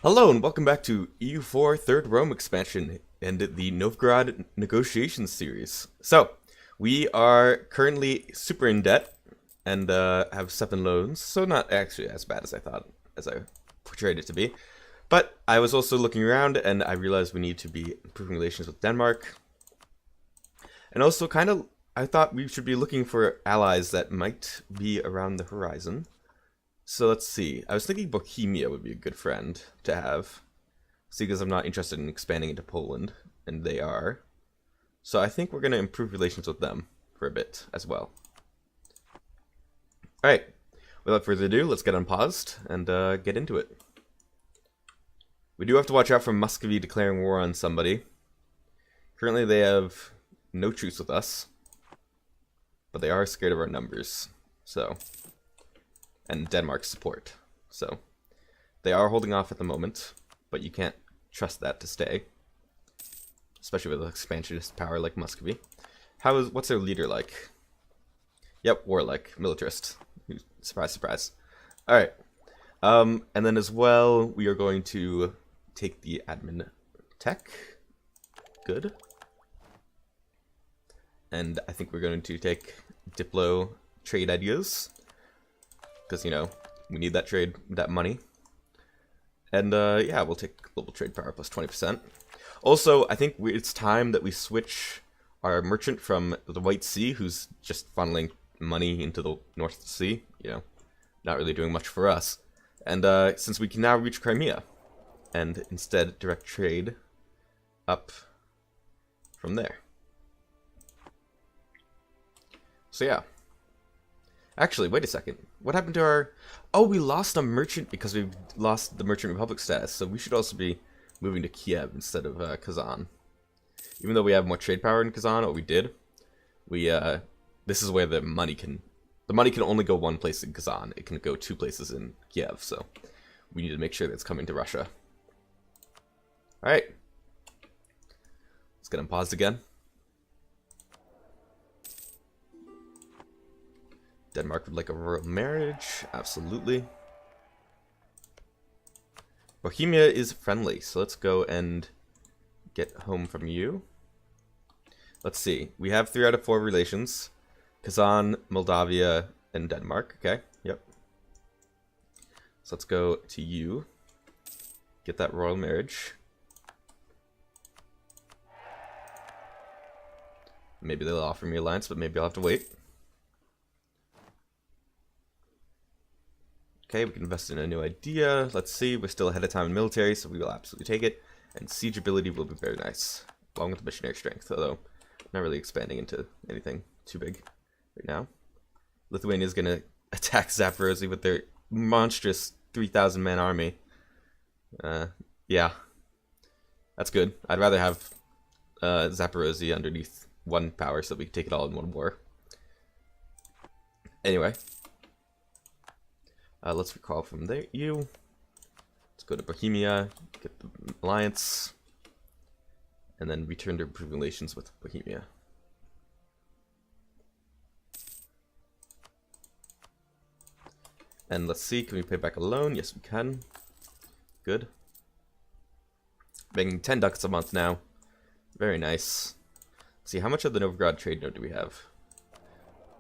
Hello and welcome back to EU4 Third Rome expansion and the Novgorod negotiations series. So, we are currently super in debt and have 7 loans, so not actually as bad as I thought, as I portrayed it to be. But I was also looking around and I realized we need to be improving relations with Denmark. And also I thought we should be looking for allies that might be around the horizon. So let's see. I was thinking Bohemia would be a good friend to have. See, because I'm not interested in expanding into Poland, and they are. So I think we're going to improve relations with them for a bit as well. Alright, without further ado, let's get unpaused and get into it. We do have to watch out for Muscovy declaring war on somebody. Currently they have no truce with us, but they are scared of our numbers, so... and Denmark's support. So they are holding off at the moment, but you can't trust that to stay, especially with an expansionist power like Muscovy. What's their leader like? Yep, warlike, militarist. Surprise, surprise. All right, and then as well, we are going to take the admin tech. Good. And I think we're going to take Diplo trade ideas. Because, you know, we need that trade, that money. And, yeah, we'll take global trade power plus 20%. Also, I think it's time that we switch our merchant from the White Sea, who's just funneling money into the North Sea, you know, not really doing much for us. And, since we can now reach Crimea, and instead direct trade up from there. So, yeah. Actually, wait a second. What happened to our... Oh, we lost a merchant because we lost the Merchant Republic status, so we should also be moving to Kiev instead of Kazan. Even though we have more trade power in Kazan, or we did, this is where the money can... The money can only go one place in Kazan. It can go 2 places in Kiev, so we need to make sure that it's coming to Russia. Alright. Let's get unpaused again. Denmark would like a royal marriage, absolutely. Bohemia is friendly, so let's go and get home from you. Let's see, we have 3 out of 4 relations. Kazan, Moldavia, and Denmark, okay, yep. So let's go to you. Get that royal marriage. Maybe they'll offer me alliance, but maybe I'll have to wait. Okay, we can invest in a new idea. Let's see, we're still ahead of time in military, so we will absolutely take it. And siege ability will be very nice, along with the missionary strength, although not really expanding into anything too big right now. Lithuania is going to attack Zaporozhye with their monstrous 3,000-man army. Yeah, that's good. I'd rather have Zaporozhye underneath one power so that we can take it all in one war. Anyway. Let's recall from there. Let's go to Bohemia, get the alliance, and then return to improving relations with Bohemia. And let's see, can we pay back a loan? Yes, we can. Good. Making 10 ducats a month now. Very nice. Let's see, how much of the Novgorod trade node do we have?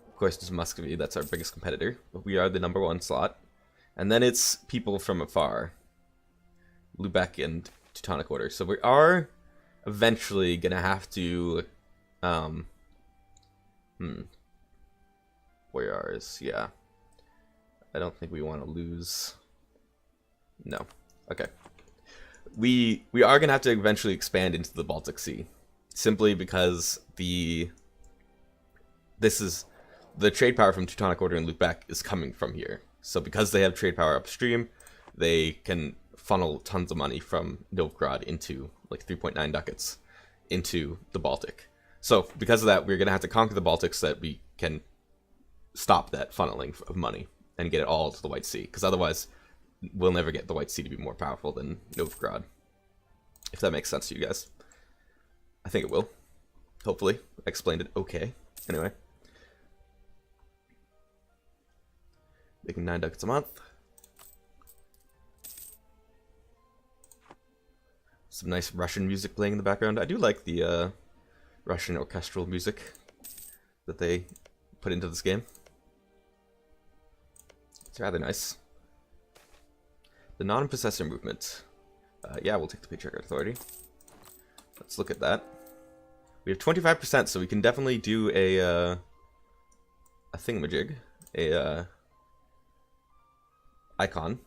Of course, there's Muscovy, that's our biggest competitor, but we are the #1 slot. And then it's people from afar. Lubeck and Teutonic Order. So we are eventually going to have to... Boyars, yeah. I don't think we want to lose... No. Okay. We are going to have to eventually expand into the Baltic Sea. Simply because the trade power from Teutonic Order and Lubeck is coming from here. So because they have trade power upstream, they can funnel tons of money from Novgorod into, like 3.9 ducats, into the Baltic. So because of that, we're going to have to conquer the Baltic so that we can stop that funneling of money and get it all to the White Sea. Because otherwise, we'll never get the White Sea to be more powerful than Novgorod. If that makes sense to you guys. I think it will. Hopefully. I explained it okay. Anyway. Making 9 ducats a month. Some nice Russian music playing in the background. I do like the Russian orchestral music that they put into this game. It's rather nice. The non-possessor movement. Yeah, we'll take the Patriarchate Authority. Let's look at that. We have 25%, so we can definitely do a thingamajig. A icon.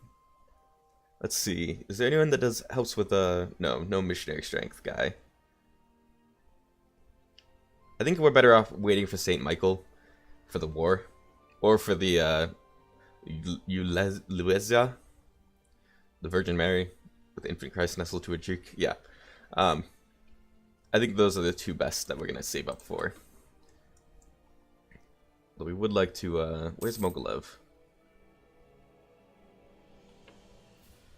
Let's see. Is there anyone that helps with no missionary strength guy? I think we're better off waiting for Saint Michael for the war, or for the Luezia, the Virgin Mary with the Infant Christ nestled to a cheek. Yeah, I think those are the two best that we're gonna save up for. But we would like to. Where's Mogilev?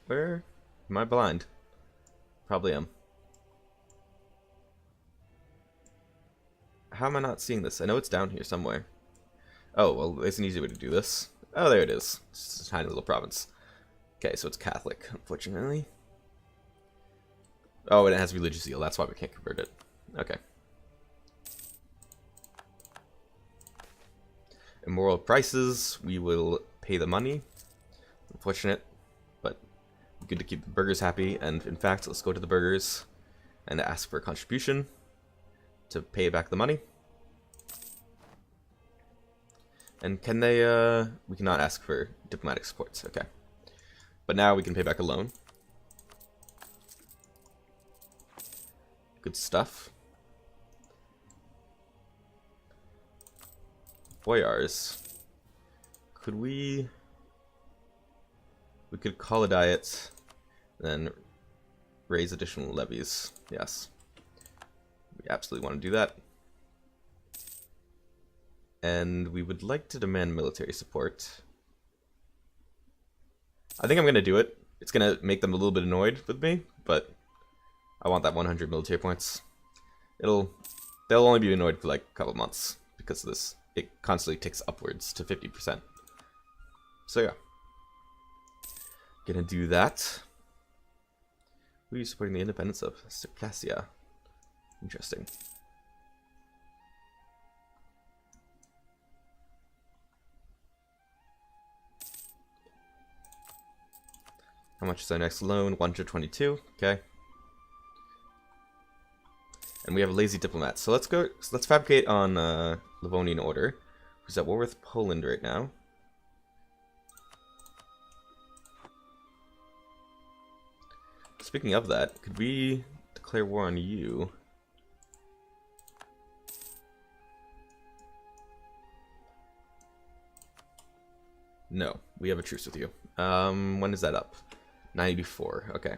Where? Am I blind? Probably am. How am I not seeing this? I know it's down here somewhere. Oh, well, there's an easy way to do this. Oh, there it is. It's just a tiny little province. Okay, so it's Catholic, unfortunately. Oh, and it has religious zeal. That's why we can't convert it. Okay. Immoral prices. We will pay the money. Unfortunate, but good to keep the burghers happy. And in fact, let's go to the burghers and ask for a contribution to pay back the money. And can they, we cannot ask for diplomatic supports, okay. But now we can pay back a loan. Good stuff. Boyars. Could we could call a diet, then raise additional levies, yes. We absolutely want to do that. And we would like to demand military support. I think I'm going to do it. It's going to make them a little bit annoyed with me, but I want that 100 military points. They'll only be annoyed for like a couple months because of this. It constantly ticks upwards to 50%. So yeah. Gonna do that. Who are you supporting the independence of? Circassia. Interesting. How much is our next loan? 122. Okay. And we have a lazy diplomat. So let's go. So let's fabricate on Livonian Order, who's at war with Poland right now. Speaking of that, could we declare war on you? No, we have a truce with you. When is that up? 94. Okay.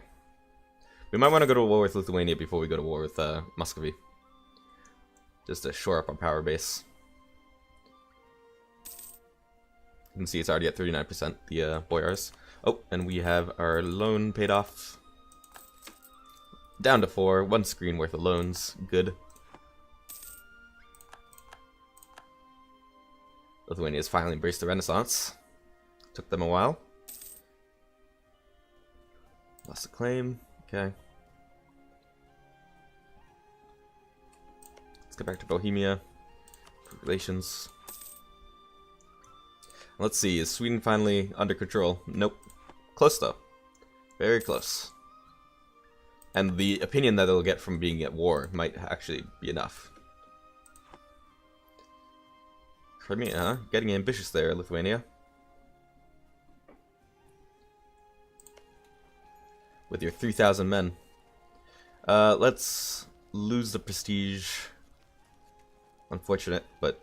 We might want to go to war with Lithuania before we go to war with Muscovy. Just to shore up our power base. You can see it's already at 39%, the Boyars. Oh, and we have our loan paid off. Down to 4, 1 screen worth of loans. Good. Lithuania has finally embraced the Renaissance. Took them a while. Lost a claim. Okay. Let's get back to Bohemia. Relations. Let's see, is Sweden finally under control? Nope. Close though. Very close. And the opinion that they'll get from being at war might actually be enough. Crimea, huh? Getting ambitious there, Lithuania. With your 3,000 men. Let's lose the prestige. Unfortunate, but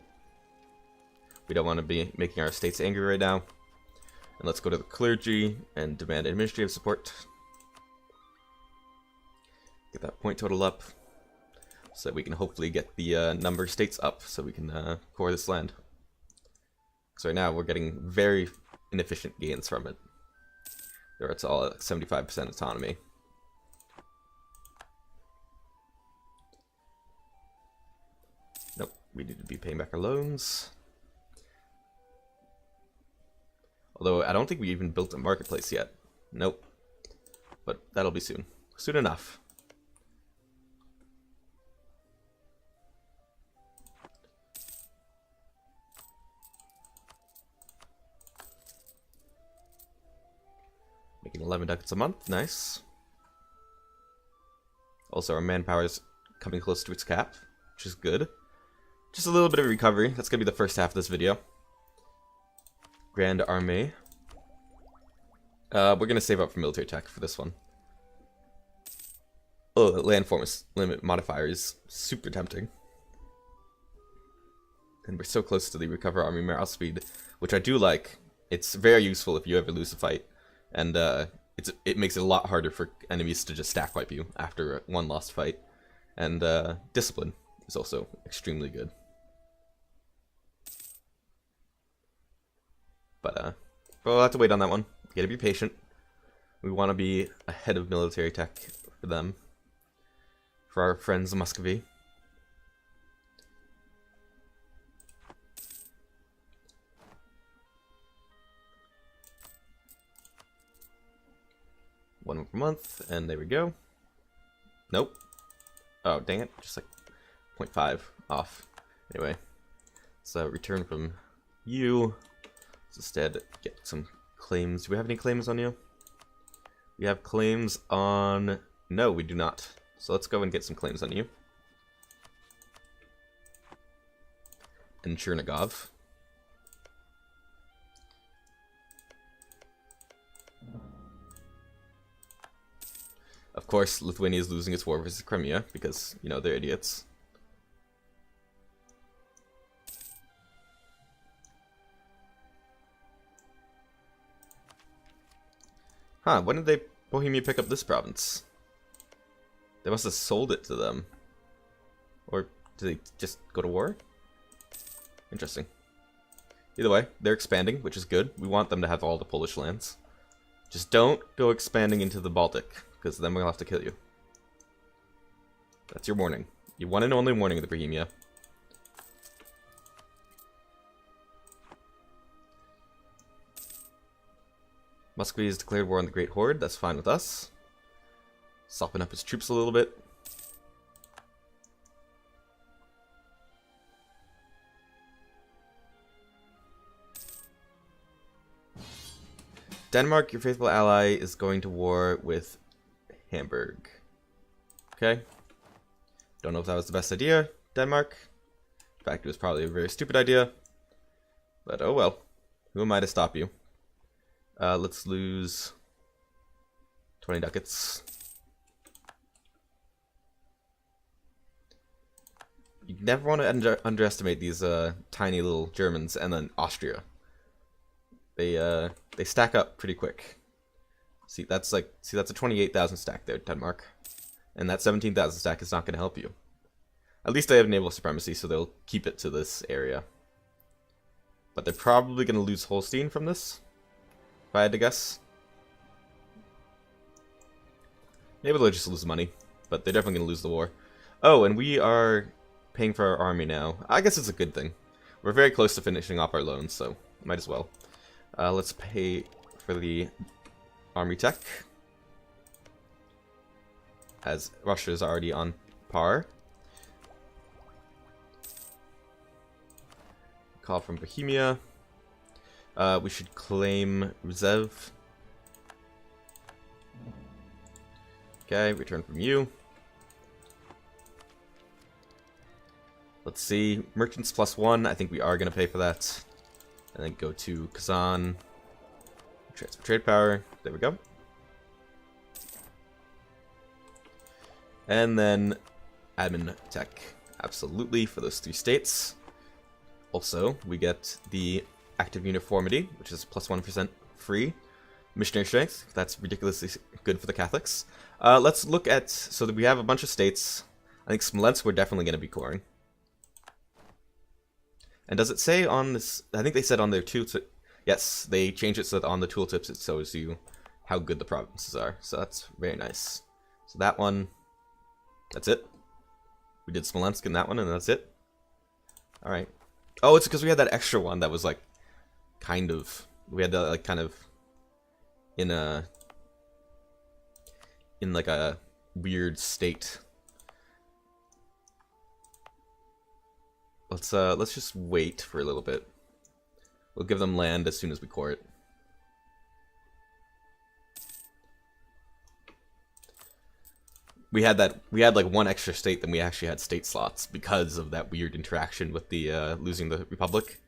we don't want to be making our states angry right now. And let's go to the clergy and demand administrative support. Get that point total up, so that we can hopefully get the number of states up, so we can core this land. Because right now we're getting very inefficient gains from it. There it's all at 75% autonomy. Nope, we need to be paying back our loans. Although I don't think we even built a marketplace yet. Nope. But that'll be soon. Soon enough. Getting 11 ducats a month, nice. Also, our manpower is coming close to its cap, which is good. Just a little bit of recovery. That's going to be the first half of this video. Grand Army. We're going to save up for military tech for this one. Oh, the landform limit modifier is super tempting. And we're so close to the recover army morale speed, which I do like. It's very useful if you ever lose a fight. And it makes it a lot harder for enemies to just stack wipe you after one lost fight. And discipline is also extremely good. But we'll have to wait on that one. You gotta be patient. We want to be ahead of military tech for them. For our friends in Muscovy. One per month, and there we go. Nope. Oh, dang it. Just like 0.5 off. Anyway. So return from you. Let's instead get some claims. Do we have any claims on you? We have claims on... No, we do not. So let's go and get some claims on you. And Chernigov. Of course, Lithuania is losing its war versus Crimea because, you know, they're idiots. Huh, when did Bohemia pick up this province? They must have sold it to them. Or did they just go to war? Interesting. Either way, they're expanding, which is good. We want them to have all the Polish lands. Just don't go expanding into the Baltic, because then we'll have to kill you. That's your warning. Your one and only warning of the Bohemia. Muscovy has declared war on the Great Horde. That's fine with us. Soften up his troops a little bit. Denmark, your faithful ally, is going to war with Hamburg. Okay. Don't know if that was the best idea, Denmark. In fact, it was probably a very stupid idea. But oh well. Who am I to stop you? Let's lose 20 ducats. You never want to underestimate these tiny little Germans, and then Austria. They stack up pretty quick. See, that's a 28,000 stack there, Denmark, and that 17,000 stack is not going to help you. At least they have naval supremacy, so they'll keep it to this area. But they're probably going to lose Holstein from this, if I had to guess. Maybe they'll just lose money, but they're definitely going to lose the war. Oh, and we are paying for our army now. I guess it's a good thing. We're very close to finishing off our loans, so might as well. Let's pay for the army tech, as Russia is already on par. Call from Bohemia. We should claim Rzev. Okay, return from you. Let's see, merchants +1. I think we are going to pay for that. And then go to Kazan. Transfer trade power. There we go. And then admin tech. Absolutely, for those 3 states. Also, we get the active uniformity, which is +1% free. Missionary strength. That's ridiculously good for the Catholics. Let's look at... So that we have a bunch of states. I think Smolensk we're definitely going to be coring. And does it say on this... I think they said on their tooltip... Yes, they changed it so that on the tooltips it shows you how good the provinces are. So that's very nice. So that one... That's it. We did Smolensk in that one, and that's it. Alright. Oh, it's because we had that extra one that was, like, kind of... We had that, like, kind of... In like, a weird state. Let's just wait for a little bit. We'll give them land as soon as we core it. we had like one extra state than we actually had state slots because of that weird interaction with the losing the Republic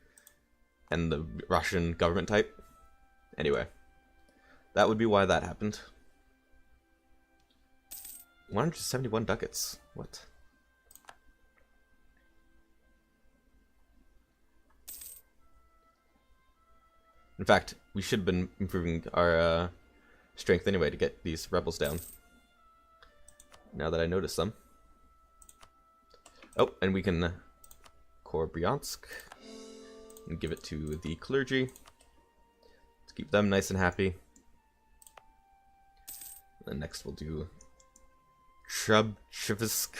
and the Russian government type. Anyway, that would be why that happened. 171 ducats. What? In fact, we should have been improving our strength anyway to get these rebels down. Now that I notice them. Oh, and we can core Bryansk and give it to the clergy to keep them nice and happy. And next we'll do Trubchivisk.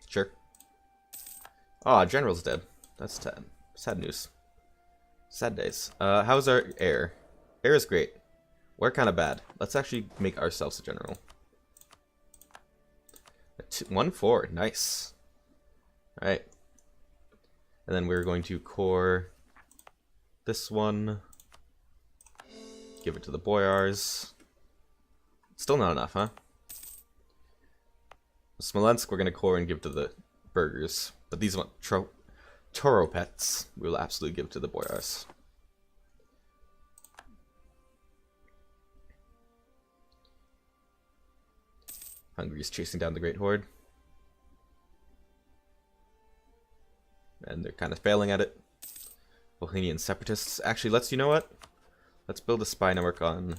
Sure. Ah, General's dead. That's sad. Sad news. Sad days. How's our air? Air is great. We're kind of bad. Let's actually make ourselves a general. 1-4. Nice. Alright. And then we're going to core this one. Give it to the boyars. Still not enough, huh? Smolensk we're going to core and give to the burghers. But these want Toropets we will absolutely give to the boyars. Hungary is chasing down the Great Horde. And they're kind of failing at it. Bohemian separatists. Actually, you know what? Let's build a spy network on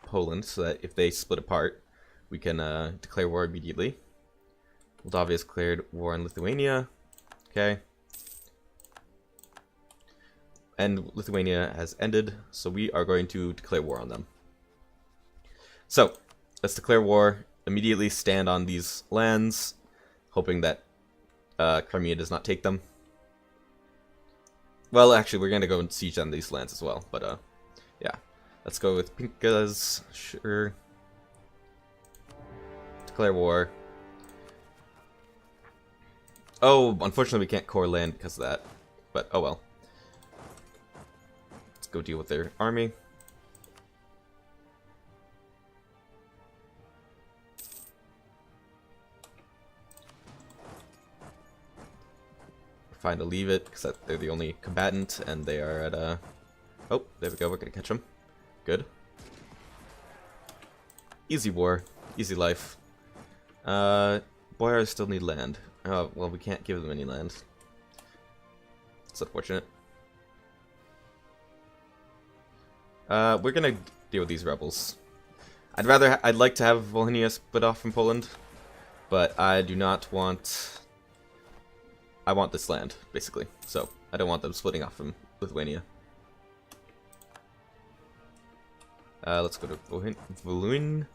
Poland so that if they split apart, we can declare war immediately. Moldavia has declared war on Lithuania. Okay. And Lithuania has ended, so we are going to declare war on them. So, let's declare war. Immediately stand on these lands, hoping that Crimea does not take them. Well, actually, we're going to go and siege on these lands as well, but yeah. Let's go with Pinkas, sure. Declare war. Oh, unfortunately we can't core land because of that, but oh well. Let's go deal with their army. Fine to leave it because they're the only combatant and they are at oh, there we go, we're gonna catch them. Good. Easy war, easy life. Boyars still need land. Oh, well, we can't give them any land. It's unfortunate. We're gonna deal with these rebels. I'd like to have Volhynia split off from Poland, but I do not want. I want this land, basically. So I don't want them splitting off from Lithuania. Let's go to Volyn,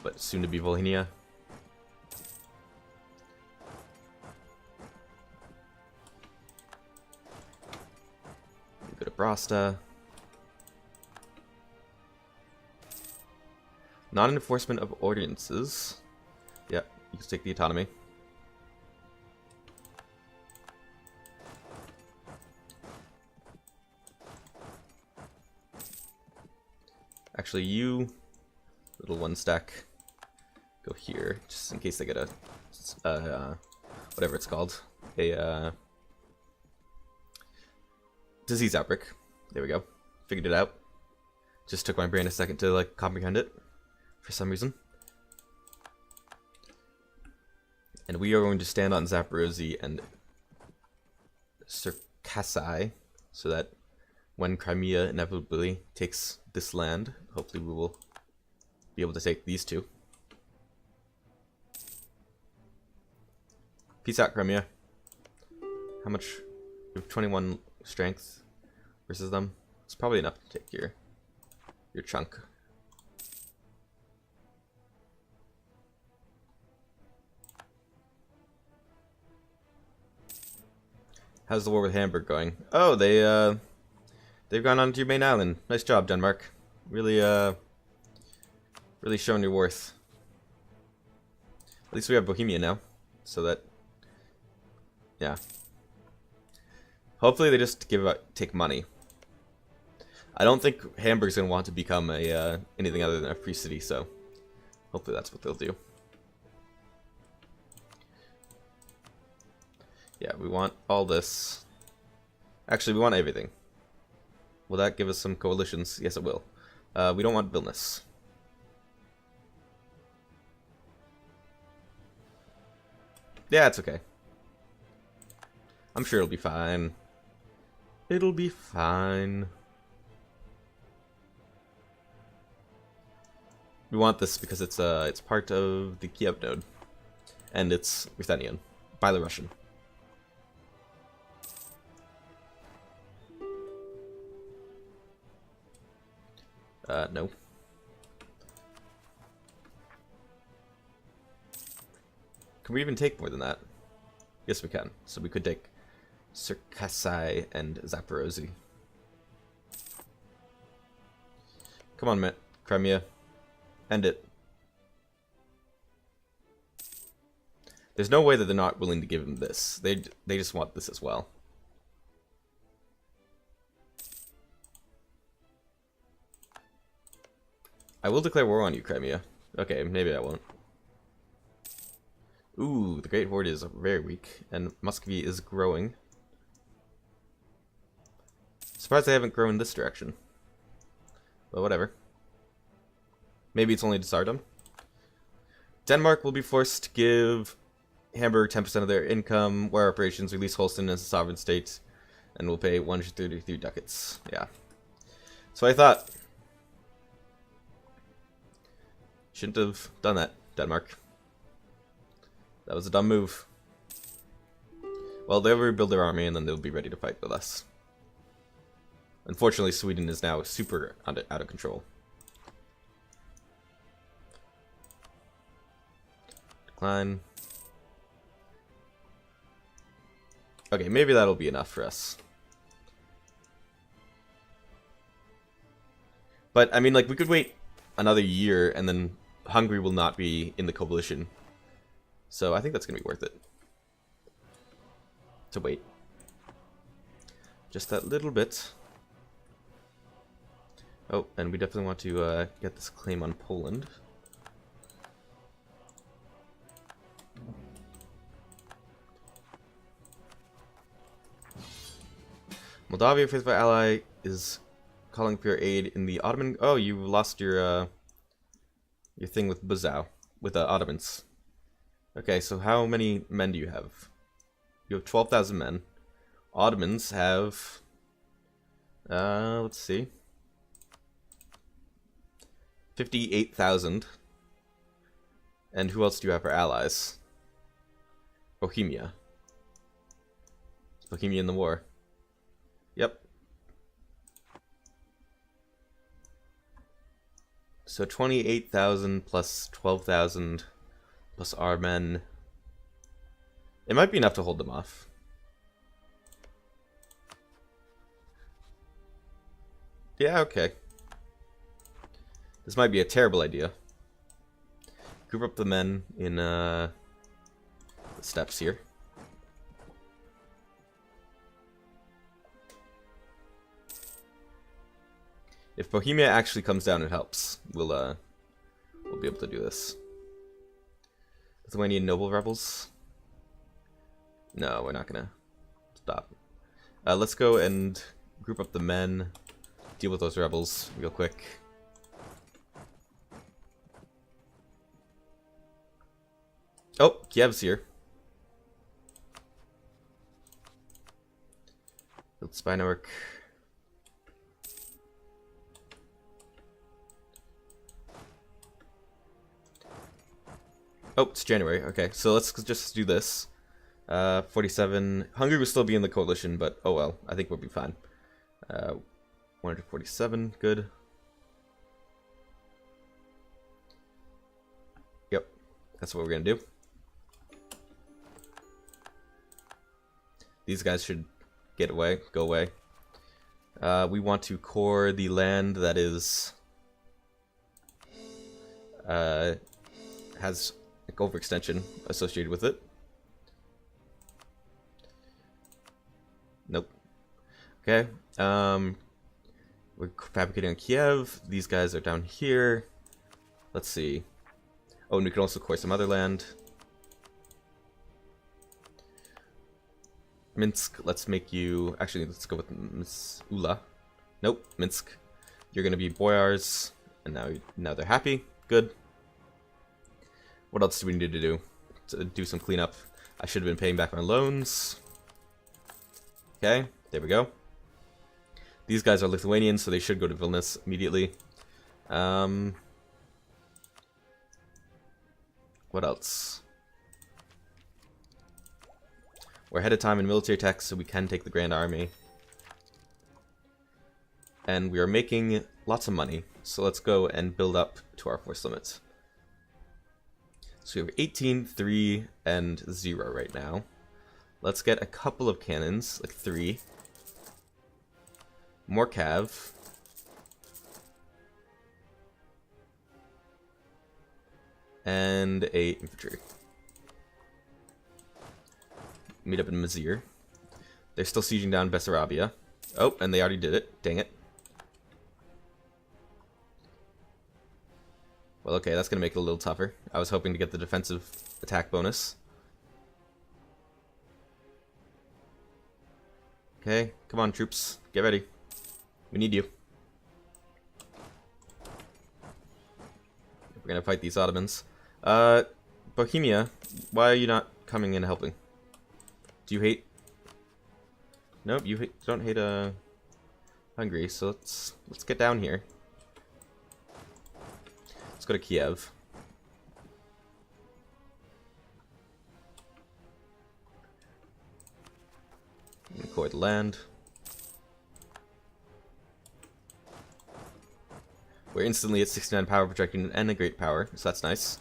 but soon to be Volhynia. Go to Brasta. Non-enforcement of ordinances. Yep, you can take the autonomy. Actually, you, little one stack, go here, just in case they get a, whatever it's called, a, disease outbreak. There we go. Figured it out. Just took my brain a second to, like, comprehend it, for some reason. And we are going to stand on Zaporozhye and Circassai, so that when Crimea inevitably takes this land, hopefully we will be able to take these two. Peace out, Crimea. How much? We have 21 strength versus them. It's probably enough to take your chunk. How's the war with Hamburg going? Oh, they've gone on to your main island. Nice job, Denmark. Really, really showing your worth. At least we have Bohemia now, so that, yeah. Hopefully they just take money. I don't think Hamburg's gonna want to become a anything other than a free city, so Hopefully that's what they'll do. Yeah, we want all this. Actually, we want everything. Will that give us some coalitions? Yes, it will. We don't want Vilnius. Yeah, it's okay. I'm sure it'll be fine. It'll be fine. We want this because it's part of the Kiev node, and it's Ruthenian, Belarusian. No. Can we even take more than that? Yes, we can. So we could take Circassai and Zaporozhye. Come on, Crimea. End it. There's no way that they're not willing to give him this. They just want this as well. I will declare war on you, Crimea. Okay, maybe I won't. Ooh, the Great Horde is very weak, and Muscovy is growing. Surprised they haven't grown in this direction. But whatever. Maybe it's only Tsardom. Denmark will be forced to give Hamburg 10% of their income, war operations, release Holstein as a sovereign state, and will pay 133 ducats. Yeah. So I thought. Shouldn't have done that, Denmark. That was a dumb move. Well, they'll rebuild their army and then they'll be ready to fight with us. Unfortunately, Sweden is now super out of control. Decline. Okay, maybe that'll be enough for us. But, I mean, like, we could wait another year and then Hungary will not be in the coalition. So I think that's going to be worth it. To wait. Just that little bit. Oh, and we definitely want to get this claim on Poland. Moldavia, faithful ally, is calling for your aid in the Ottoman... Oh, you lost your thing with Buzau, with the Ottomans. Okay, so how many men do you have? You have 12,000 men. Ottomans have... let's see. 58,000. And who else do you have for allies? Bohemia. Is Bohemia in the war? Yep. So 28,000 plus 12,000 plus our men. It might be enough to hold them off. Yeah, okay. This might be a terrible idea. Group up the men in the steppes here. If Bohemia actually comes down, it helps. We'll be able to do this. Lithuanian noble rebels? No, we're not gonna stop. Let's go and group up the men, deal with those rebels real quick. Oh, Kiev's here. Build spy network. Oh, it's January. Okay, so let's just do this. 47. Hungary will still be in the coalition, but oh well. I think we'll be fine. 147. Good. Yep. That's what we're going to do. These guys should get away. Go away. We want to core the land that is... has overextension associated with it. Nope. Okay. We're fabricating on Kiev. These guys are down here. Let's see. Oh, and we can also core some other land. Minsk, let's make you... Actually, let's go with Ula. Nope, Minsk. You're going to be Boyars, and now they're happy. Good. What else do we need to do? To do some cleanup. I should have been paying back my loans. Okay, there we go. These guys are Lithuanian, so they should go to Vilnius immediately. What else? We're ahead of time in military tech, so we can take the Grand Army. And we are making lots of money, so let's go and build up to our force limits. So we have 18, 3, and 0 right now. Let's get a couple of cannons, like 3. More cav. And a infantry. Meet up in Mazir. They're still sieging down Bessarabia. Oh, and they already did it. Dang it. Well, okay, that's going to make it a little tougher. I was hoping to get the defensive attack bonus. Okay, come on, troops. Get ready. We need you. We're going to fight these Ottomans. Bohemia, why are you not coming in and helping? Do you hate... Nope, you don't hate Hungary, so let's get down here. Let's go to Kiev. Core the land. We're instantly at 69 power projecting and a great power, so that's nice.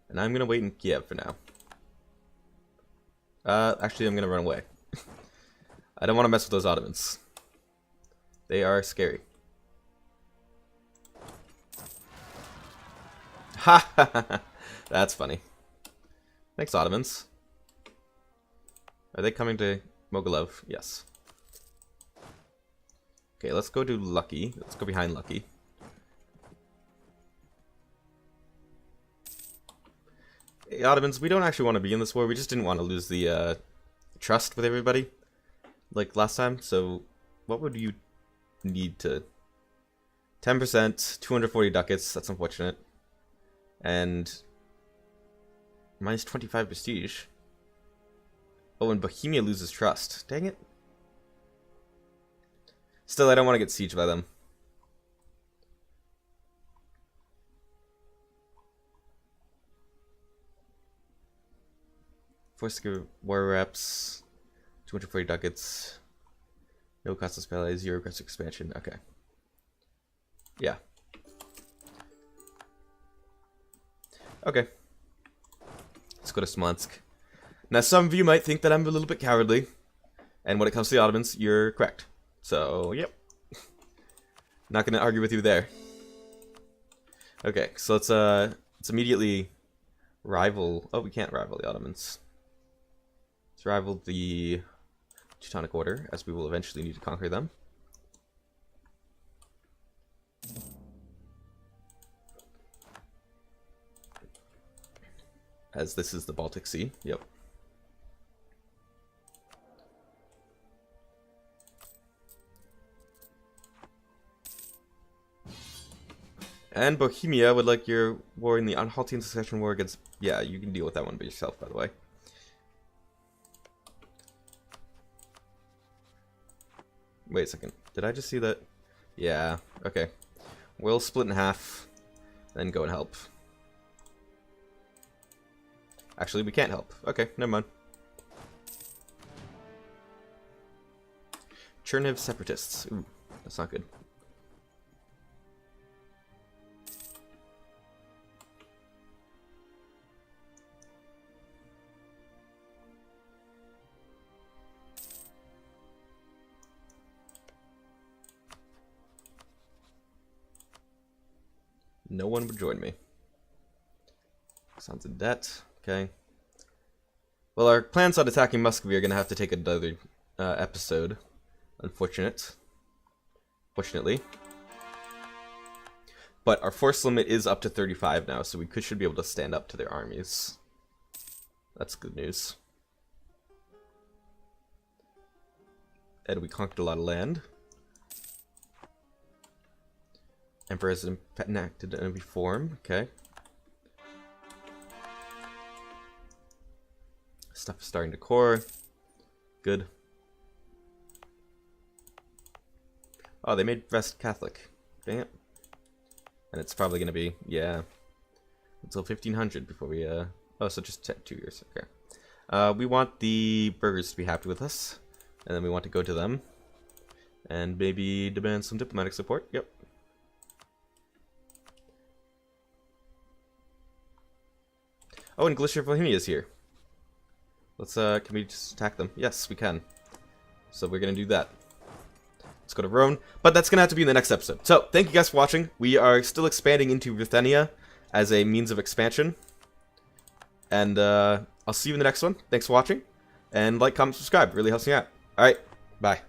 And I'm gonna wait in Kiev for now. Actually, I'm gonna run away. I don't want to mess with those Ottomans. They are scary. Ha ha ha! That's funny. Thanks, Ottomans. Are they coming to Mogilev? Yes. Okay, let's go to Lucky. Let's go behind Lucky. Hey, Ottomans, we don't actually want to be in this war. We just didn't want to lose the trust with everybody like last time. So what would you need to... 10%, 240 ducats. That's unfortunate. And minus 25 prestige. Oh, and Bohemia loses trust. Dang it. Still, I don't want to get sieged by them. Force war reps. 240 ducats. No cost of spell, 0 aggressive expansion. Okay. Yeah. Okay. Let's go to Smolensk. Now, some of you might think that I'm a little bit cowardly. And when it comes to the Ottomans, you're correct. So, yep. Not going to argue with you there. Okay, so let's immediately rival... Oh, we can't rival the Ottomans. Let's rival the Teutonic Order, as we will eventually need to conquer them. As this is the Baltic Sea. Yep. And Bohemia would like your war in the Anhaltine Succession War against... Yeah, you can deal with that one by yourself, by the way. Wait a second. Did I just see that? Yeah, okay. We'll split in half, then go and help. Actually, we can't help. Okay, never mind. Cherniv Separatists. Ooh, that's not good. No one would join me. Sounds in debt. Okay. Well, our plans on attacking Muscovy are going to have to take another episode. Fortunately. But our force limit is up to 35 now, so we should be able to stand up to their armies. That's good news. And we conquered a lot of land. Emperor has enacted a reform. Okay. Stuff is starting to core. Good. Oh, they made West Catholic. Dang it. And it's probably going to be, yeah, until 1500 before we, oh, so just 2 years, okay. We want the burghers to be happy with us, and then we want to go to them, and maybe demand some diplomatic support, yep. Oh, and Glacier Bohemia is here. Let's, can we just attack them? Yes, we can. So we're going to do that. Let's go to Rhone, but that's going to have to be in the next episode. So, thank you guys for watching. We are still expanding into Ruthenia as a means of expansion. And I'll see you in the next one. Thanks for watching. And like, comment, subscribe. Really helps me out. Alright, bye.